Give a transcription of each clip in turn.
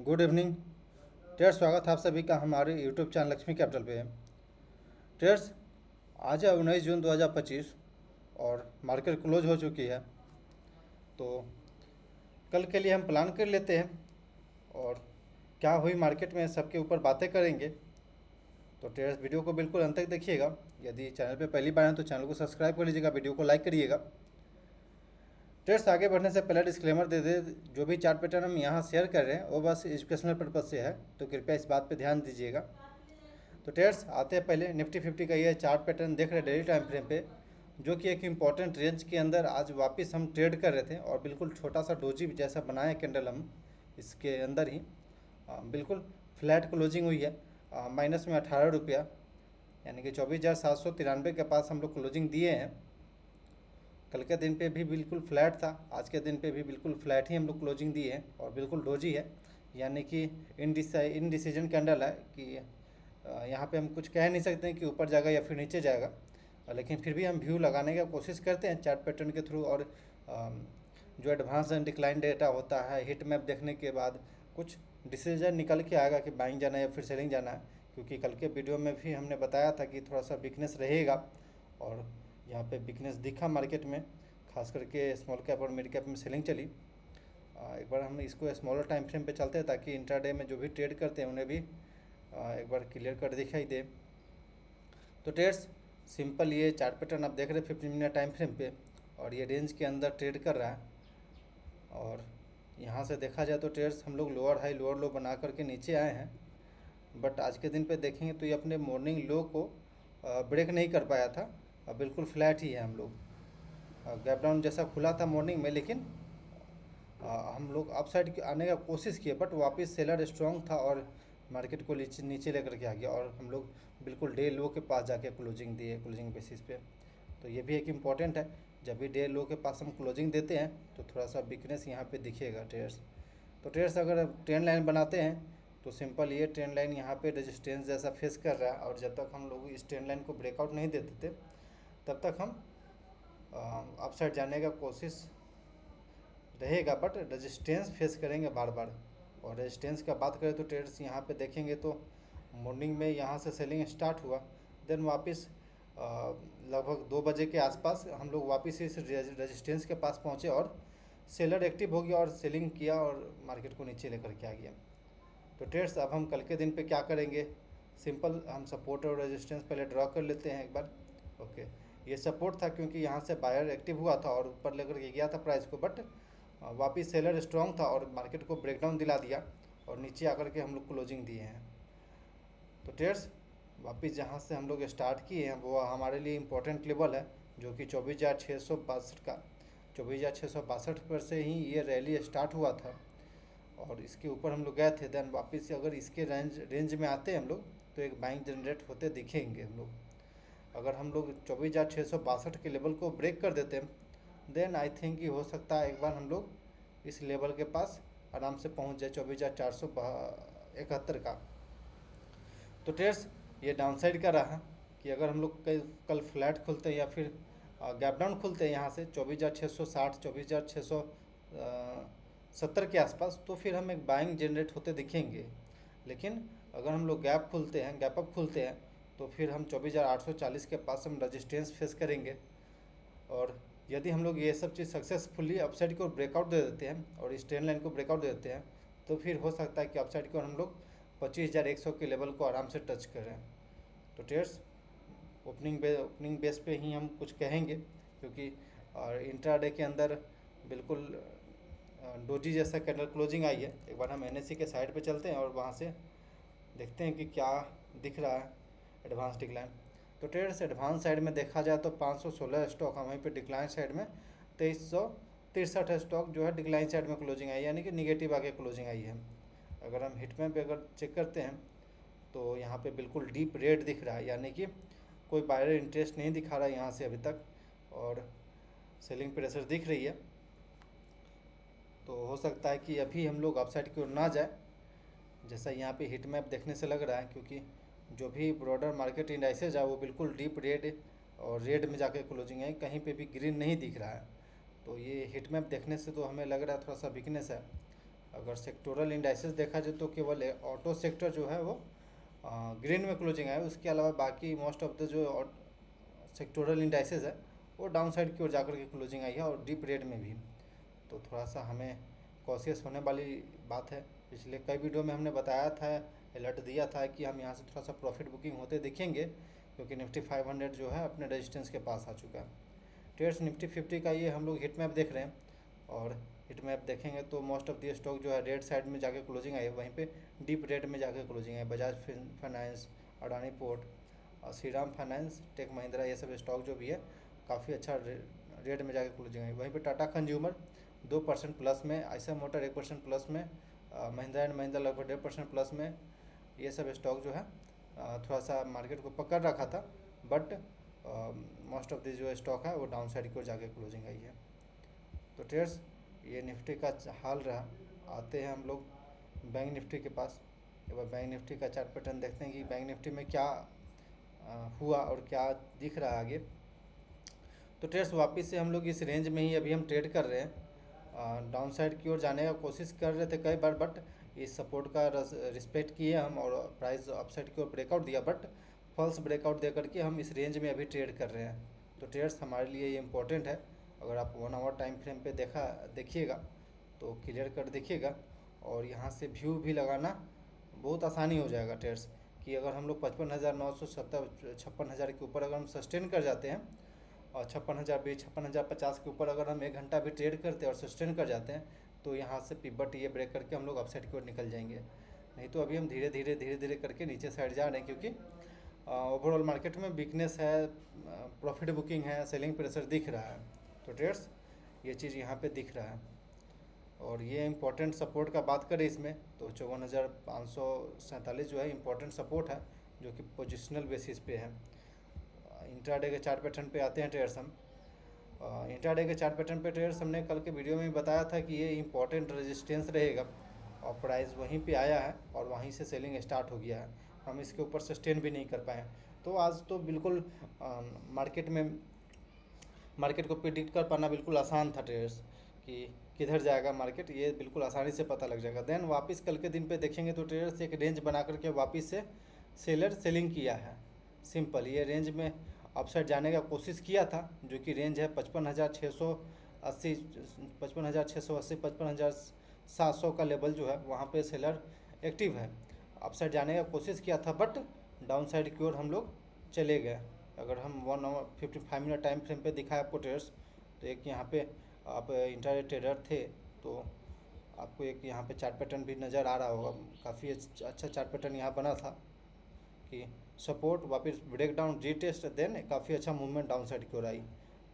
Good evening traders. स्वागत है आप सभी का हमारे यूट्यूब चैनल लक्ष्मी कैपिटल पे। ट्रेडर्स, आज है 19 जून 2025 और मार्केट क्लोज हो चुकी है। तो कल के लिए हम प्लान कर लेते हैं और क्या हुई मार्केट में सबके ऊपर बातें करेंगे। तो ट्रेडर्स, वीडियो को बिल्कुल अंत तक देखिएगा। यदि चैनल पे पहली बार हैं तो चैनल को सब्सक्राइब कर लीजिएगा, वीडियो को लाइक करिएगा। ट्रेड्स, आगे बढ़ने से पहले डिस्क्लेमर दे दे, जो भी चार्ट पैटर्न हम यहाँ शेयर कर रहे हैं वो बस एजुकेशनल पर्पज़ से है, तो कृपया इस बात पे ध्यान दीजिएगा। तो ट्रेड्स, आते हैं पहले निफ्टी 50 का ये चार्ट पैटर्न देख रहे हैं डेली टाइम फ्रेम पे, जो कि एक इम्पॉर्टेंट रेंज के अंदर आज वापस हम ट्रेड कर रहे थे और बिल्कुल छोटा सा डोजी जैसा बनाया कैंडल हम इसके अंदर ही बिल्कुल फ्लैट क्लोजिंग हुई है। माइनस में 18 रुपया, यानी कि 24,793 के पास हम लोग क्लोजिंग दिए हैं। कल के दिन पे भी बिल्कुल फ्लैट था, आज के दिन पे भी बिल्कुल फ्लैट ही हम लोग क्लोजिंग दी है और बिल्कुल डोजी है, यानी कि इनडिसीजन कैंडल है कि यहाँ पे हम कुछ कह नहीं सकते हैं कि ऊपर जाएगा या फिर नीचे जाएगा, लेकिन फिर भी हम व्यू लगाने का कोशिश करते हैं चार्ट पैटर्न के थ्रू। और जो एडवांस एंड डिक्लाइन डेटा होता है, हिट मैप देखने के बाद कुछ डिसीजन निकल के आएगा कि बाइंग जाना है या फिर सेलिंग जाना है। क्योंकि कल के वीडियो में भी हमने बताया था कि थोड़ा सा वीकनेस रहेगा और यहाँ पे वीकनेस दिखा मार्केट में, खास करके स्मॉल कैप और मिड कैप में सेलिंग चली। एक बार हम इसको स्मॉलर टाइम फ्रेम पे चलते हैं ताकि इंट्राडे में जो भी ट्रेड करते हैं उन्हें भी एक बार क्लियर कट दिखाई दे। तो ट्रेड्स, सिंपल ये चार्ट पैटर्न आप देख रहे हैं 15 मिनट टाइम फ्रेम पे, और ये रेंज के अंदर ट्रेड कर रहा है। और यहाँ से देखा जाए तो ट्रेड्स, हम लोग लोअर हाई लोअर लो बना करके नीचे आए हैं, बट आज के दिन पे देखेंगे तो ये अपने मॉर्निंग लो को ब्रेक नहीं कर पाया था। बिल्कुल फ्लैट ही है हम लोग, गैप डाउन जैसा खुला था मॉर्निंग में, लेकिन हम लोग अप साइड आने का कोशिश किए, बट वापस सेलर स्ट्रांग था और मार्केट को नीचे नीचे लेकर के आ गया और हम लोग बिल्कुल डे लो के पास जाके क्लोजिंग दिए क्लोजिंग बेसिस पे। तो ये भी एक इम्पॉर्टेंट है, जब भी डे लो के पास हम क्लोजिंग देते हैं तो थोड़ा सा वीकनेस यहाँ पे दिखेगा ट्रेड्स। तो ट्रेड्स, अगर ट्रेंड लाइन बनाते हैं तो सिंपल ये ट्रेंड लाइन यहाँ पे रेजिस्टेंस जैसा फेस कर रहा है, और जब तक हम लोग इस ट्रेंड लाइन को ब्रेकआउट नहीं देते थे तब तक हम अपसाइड जाने का कोशिश रहेगा, बट रेजिस्टेंस फेस करेंगे बार बार। और रेजिस्टेंस का बात करें तो ट्रेड्स यहाँ पे देखेंगे तो मॉर्निंग में यहाँ से सेलिंग स्टार्ट हुआ, देन वापस लगभग 2 बजे के आसपास हम लोग वापस इस रेजिस्टेंस के पास पहुँचे और सेलर एक्टिव हो गया और सेलिंग किया और मार्केट को नीचे लेकर के आ गया। तो ट्रेड्स, अब हम कल के दिन पे क्या करेंगे, सिंपल हम सपोर्ट और रेजिस्टेंस पहले ड्रॉ कर लेते हैं एक बार। ओके, ये सपोर्ट था क्योंकि यहाँ से बायर एक्टिव हुआ था और ऊपर लेकर के गया था प्राइस को, बट वापिस सेलर स्ट्रांग था और मार्केट को ब्रेकडाउन दिला दिया और नीचे आकर के हम लोग क्लोजिंग दिए हैं। तो ट्रेड्स, वापस जहाँ से हम लोग स्टार्ट किए हैं वो हमारे लिए इम्पोर्टेंट लेवल है, जो कि 24,662 का 24,662 पर से ही ये रैली स्टार्ट हुआ था और इसके ऊपर हम लोग गए थे। देन वापस से अगर इसके रेंज में आते हैं हम लोग तो एक बाइंग जनरेट होते दिखेंगे हम लोग। अगर हम लोग 24,662 के लेवल को ब्रेक कर देते हैं देन आई थिंक कि हो सकता है एक बार हम लोग इस लेवल के पास आराम से पहुंच जाए 24,471 का। तो ट्रेड्स, ये डाउन साइड का रहा कि अगर हम लोग कल फ्लैट खुलते हैं या फिर गैप डाउन खुलते हैं यहाँ से 24,660 24,670 के आसपास, तो फिर हम एक बाइंग जनरेट होते दिखेंगे। लेकिन अगर हम लोग गैप खुलते हैं, गैप अप खुलते हैं, तो फिर हम 24,840 के पास हम रजिस्टेंस फेस करेंगे। और यदि हम लोग ये सब चीज़ सक्सेसफुली अपसाइड को ब्रेकआउट दे देते हैं और इस ट्रेंड लाइन को ब्रेकआउट दे देते हैं, तो फिर हो सकता है कि अपसाइड को हम लोग 25,100 के लेवल को आराम से टच करें। तो ट्रेड्स, ओपनिंग बेस पे ही हम कुछ कहेंगे, क्योंकि इंट्राडे के अंदर बिल्कुल डोजी जैसा कैंडल क्लोजिंग आई है। एक बार हम एनएससी के साइड पे चलते हैं और वहाँ से देखते हैं कि क्या दिख रहा है एडवांस डिक्लाइन। तो ट्रेड्स, एडवांस साइड में देखा जाए तो 516 स्टॉक है, वहीं पे डिक्लाइन साइड में 2363 स्टॉक जो है डिक्लाइन साइड में क्लोजिंग आई, यानी कि निगेटिव आके क्लोजिंग आई है। अगर हम हिट में भी अगर चेक करते हैं तो यहाँ पे बिल्कुल डीप रेड दिख रहा है, यानी कि कोई बायर इंटरेस्ट नहीं दिखा रहा है यहाँ से अभी तक, और सेलिंग प्रेशर दिख रही है। तो हो सकता है कि अभी हम लोग अपसाइड की ओर ना जाए, जैसा यहाँ पे हिट मैप देखने से लग रहा है, क्योंकि जो भी ब्रॉडर मार्केट इंडाइसेज है वो बिल्कुल डीप रेड और रेड में जाके क्लोजिंग है, कहीं पे भी ग्रीन नहीं दिख रहा है। तो ये हिट मैप देखने से तो हमें लग रहा है थोड़ा सा वीकनेस है। अगर सेक्टोरल इंडाइसेस देखा जाए तो केवल ऑटो सेक्टर जो है वो ग्रीन में क्लोजिंग है, उसके अलावा बाकी मोस्ट ऑफ द जो सेक्टोरल इंडाइसेस है वो डाउन साइड की ओर जाकर के क्लोजिंग आई है, और डीप रेड में भी। तो थोड़ा सा हमें कॉशियस होने वाली बात है। पिछले कई वीडियो में हमने बताया था, अलर्ट दिया था कि हम यहाँ से थोड़ा सा प्रॉफिट बुकिंग होते दिखेंगे, क्योंकि निफ्टी 500 जो है अपने रेजिस्टेंस के पास आ चुका है। ट्रेड्स निफ्टी 50 का ये हम लोग हिट मैप देख रहे हैं, और हिट मैप देखेंगे तो मोस्ट ऑफ दी स्टॉक जो है रेड साइड में जाके क्लोजिंग आई है, वहीं पे डीप रेड में जाके क्लोजिंग है। Bajaj finance, Adani port, Shriram finance, tech Mahindra, ये सब स्टॉक जो भी है काफ़ी अच्छा रेड में जाके क्लोजिंग आई। वहीं पे टाटा कंज्यूमर 2% प्लस में, आयशर मोटर 1% प्लस में, महिंद्रा एंड महिंद्रा लगभग 1.5% प्लस में। ये सब स्टॉक जो है थोड़ा सा मार्केट को पकड़ रखा था, बट मोस्ट ऑफ द जो स्टॉक है वो डाउन साइड की ओर जाके क्लोजिंग आई है। तो ट्रेड्स ये निफ्टी का हाल रहा। आते हैं हम लोग बैंक निफ्टी के पास। एक बार बैंक निफ्टी का चार्ट पैटर्न देखते हैं कि बैंक निफ्टी में क्या हुआ और क्या दिख रहा है आगे। तो ट्रेड्स वापस से हम लोग इस रेंज में ही अभी हम ट्रेड कर रहे हैं। डाउन साइड की ओर जाने का कोशिश कर रहे थे कई बार, बट इस सपोर्ट का रिस्पेक्ट किए हम और प्राइस अपसाइड की ओर ब्रेकआउट दिया, बट फॉल्स ब्रेकआउट दे करके हम इस रेंज में अभी ट्रेड कर रहे हैं। तो ट्रेड्स हमारे लिए ये इम्पोर्टेंट है। अगर आप 1 आवर टाइम फ्रेम पे देखिएगा तो क्लियर कर देखिएगा, और यहाँ से व्यू भी लगाना बहुत आसानी हो जाएगा ट्रेड्स। कि अगर हम लोग 55,970 56,000 के ऊपर अगर हम सस्टेन कर जाते हैं, और 56,020 56,050 के ऊपर अगर हम 1 घंटा भी ट्रेड करते हैं और सस्टेन कर जाते हैं, तो यहाँ से पिवट ये ब्रेक करके हम लोग अपसाइड की ओर निकल जाएंगे। नहीं तो अभी हम धीरे धीरे करके नीचे साइड जा रहे हैं, क्योंकि ओवरऑल मार्केट में वीकनेस है, प्रॉफिट बुकिंग है, सेलिंग प्रेशर दिख रहा है। तो ट्रेड्स ये चीज़ यहाँ पे दिख रहा है। और ये इम्पोर्टेंट सपोर्ट का बात करें इसमें तो 54,547 जो है इम्पोर्टेंट सपोर्ट है, जो कि पोजिशनल बेसिस पे है। इंट्राडे के चार्ट पैटर्न पे आते हैं ट्रेड्स हम। इंट्राडे के चार्ट पैटर्न पे ट्रेड्स हमने कल के वीडियो में बताया था कि ये इम्पोर्टेंट रेजिस्टेंस रहेगा, और प्राइस वहीं पे आया है और वहीं से सेलिंग स्टार्ट हो गया है। हम इसके ऊपर सस्टेन भी नहीं कर पाए। तो आज तो बिल्कुल मार्केट को प्रिडिक्ट कर पाना बिल्कुल आसान था ट्रेड्स, कि किधर जाएगा मार्केट, ये बिल्कुल आसानी से पता लग जाएगा। देन वापस कल के दिन पे देखेंगे तो ट्रेडर्स एक रेंज बना करके वापस से सेलर सेलिंग किया है। सिंपल ये रेंज में अपसाइड जाने का कोशिश किया था, जो कि रेंज है 55,680 55,680 55,700 का लेवल जो है वहाँ पे सेलर एक्टिव है। अपसाइड जाने का कोशिश किया था, बट डाउन साइड की ओर हम लोग चले गए। अगर हम 1 आवर 55 मिनट टाइम फ्रेम पे दिखाए आपको ट्रेडर्स, तो एक यहाँ पे आप इंट्राडे ट्रेडर थे तो आपको एक यहाँ पे चार्ट पैटर्न भी नज़र आ रहा होगा। काफ़ी अच्छा चार्ट पैटर्न यहाँ बना था कि सपोर्ट वापस ब्रेक डाउन रीटेस्ट, देन काफ़ी अच्छा मूवमेंट डाउन साइड की ओर आई।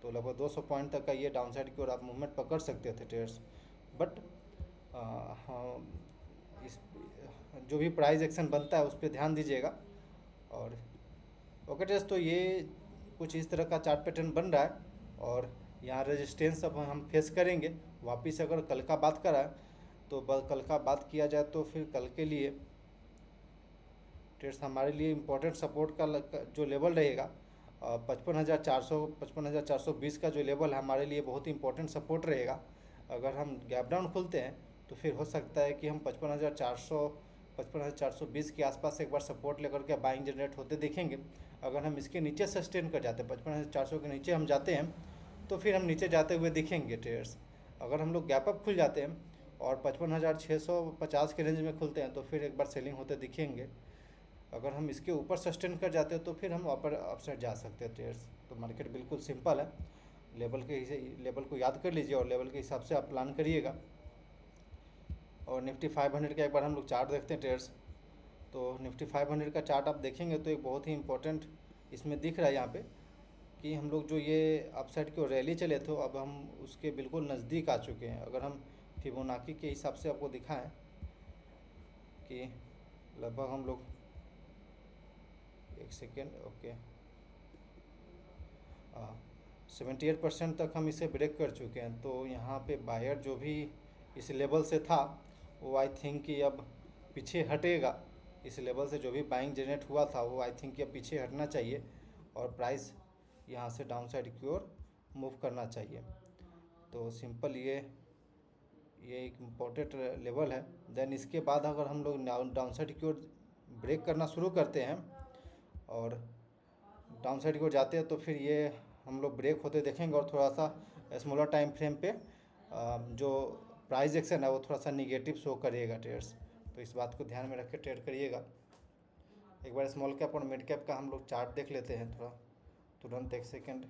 तो लगभग 200 पॉइंट तक का ये डाउन साइड की ओर आप मूवमेंट पकड़ सकते थे ट्रेडर्स। बट हाँ, इस जो भी प्राइस एक्शन बनता है उस पर ध्यान दीजिएगा। और ओके ट्रेडर्स, तो ये कुछ इस तरह का चार्ट पैटर्न बन रहा है, और यहाँ रेजिस्टेंस अब हम फेस करेंगे। वापस अगर कल का बात करा तो कल का बात किया जाए तो फिर कल के लिए ट्रेड्स हमारे लिए इम्पोर्टेंट सपोर्ट का जो लेवल रहेगा 55,400 55,420 का जो लेवल है हमारे लिए बहुत ही इंपॉर्टेंट सपोर्ट रहेगा। अगर हम गैप डाउन खुलते हैं तो फिर हो सकता है कि हम 55,420 के आसपास एक बार सपोर्ट लेकर के बाइंग जनरेट होते देखेंगे। अगर हम इसके नीचे सस्टेन कर जाते हैं, 55,400 के नीचे हम जाते हैं, तो फिर हम नीचे जाते हुए दिखेंगे ट्रेड्स। अगर हम लोग गैप अप खुल जाते हैं और 55,650 के रेंज में खुलते हैं, तो फिर एक बार सेलिंग होते दिखेंगे। अगर हम इसके ऊपर सस्टेन कर जाते हैं तो फिर हम ऊपर अपसाइड जा सकते हैं ट्रेड्स। तो मार्केट बिल्कुल सिंपल है, लेवल को याद कर लीजिए और लेवल के हिसाब से आप प्लान करिएगा। और निफ्टी 500 का एक बार हम लोग चार्ट देखते हैं ट्रेड्स। तो निफ्टी 500 का चार्ट आप देखेंगे तो एक बहुत ही इंपॉर्टेंट इसमें दिख रहा है यहाँ पे कि हम लोग जो ये अपसाइड की रैली चले थे, अब हम उसके बिल्कुल नज़दीक आ चुके हैं। अगर हम फिबोनाची के हिसाब से आपको दिखाएं कि लगभग हम लोग 1 सेकेंड, ओके, 78% तक हम इसे ब्रेक कर चुके हैं। तो यहाँ पे बायर जो भी इस लेवल से था वो आई थिंक कि अब पीछे हटेगा। इस लेवल से जो भी बाइंग जनरेट हुआ था वो आई थिंक कि अब पीछे हटना चाहिए, और प्राइस यहाँ से डाउन साइड की ओर मूव करना चाहिए। तो सिंपल ये ये एक इम्पोर्टेंट लेवल है। देन इसके बाद अगर हम लोग डाउन साइड की ओर ब्रेक करना शुरू करते हैं और डाउन साइड की ओर जाते हैं तो फिर ये हम लोग ब्रेक होते देखेंगे और थोड़ा सा स्मॉलर टाइम फ्रेम पे जो प्राइस एक्शन है वो थोड़ा सा निगेटिव शो करिएगा ट्रेडर्स। तो इस बात को ध्यान में रख के ट्रेड करिएगा। एक बार स्मॉल कैप और मिड कैप का हम लोग चार्ट देख लेते हैं थोड़ा, तुरंत एक सेकेंड।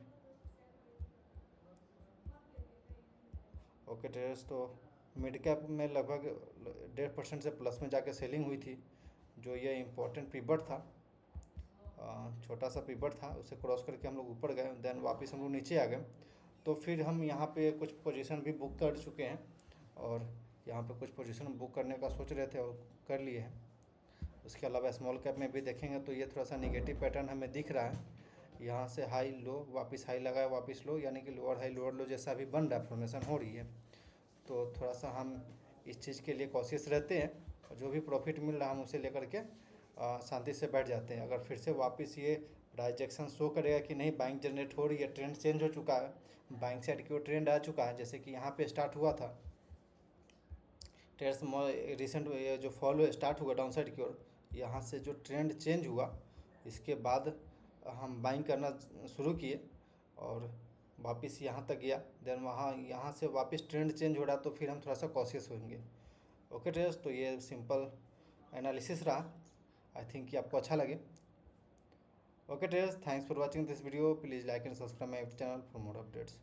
ओके ट्रेडर्स, तो मिड कैप में लगभग 1.5% से प्लस में जाके सेलिंग हुई थी। जो ये इम्पोर्टेंट पिवट था, छोटा सा पिवट था, उसे क्रॉस करके हम लोग ऊपर गए, देन वापस हम लोग नीचे आ गए। तो फिर हम यहाँ पे कुछ पोजीशन भी बुक कर चुके हैं और यहाँ पे कुछ पोजीशन बुक करने का सोच रहे थे और कर लिए हैं। उसके अलावा स्मॉल कैप में भी देखेंगे तो ये थोड़ा सा निगेटिव पैटर्न हमें दिख रहा है। यहाँ से हाई लो, वापस हाई लगाया, वापस लो, यानी कि लोअर हाई लोअर लो जैसा भी बन रहा है, फॉर्मेशन हो रही है। तो थोड़ा सा हम इस चीज़ के लिए कॉशियस रहते हैं और जो भी प्रॉफिट मिल रहा है हम उसे लेकर के शांति से बैठ जाते हैं। अगर फिर से वापस ये प्राइस एक्शन शो करेगा कि नहीं बाइंग जनरेट हो रही है, ट्रेंड चेंज हो चुका है, बाइंग साइड की ओर ट्रेंड आ चुका है, जैसे कि यहाँ पे स्टार्ट हुआ था ट्रेड्स रिसेंट ये जो फॉलो स्टार्ट हुआ डाउन साइड की ओर, यहाँ से जो ट्रेंड चेंज हुआ इसके बाद हम बाइंग करना शुरू किए और वापस यहाँ तक गया। देन यहाँ से वापस ट्रेंड चेंज हो रहा तो फिर हम थोड़ा सा कॉशियस होंगे। ओके ट्रेड्स, तो ये सिंपल एनालिसिस रहा। आई थिंक कि आपको अच्छा लगे। Okay trades, thanks for watching this video. Please like and subscribe my channel for more updates.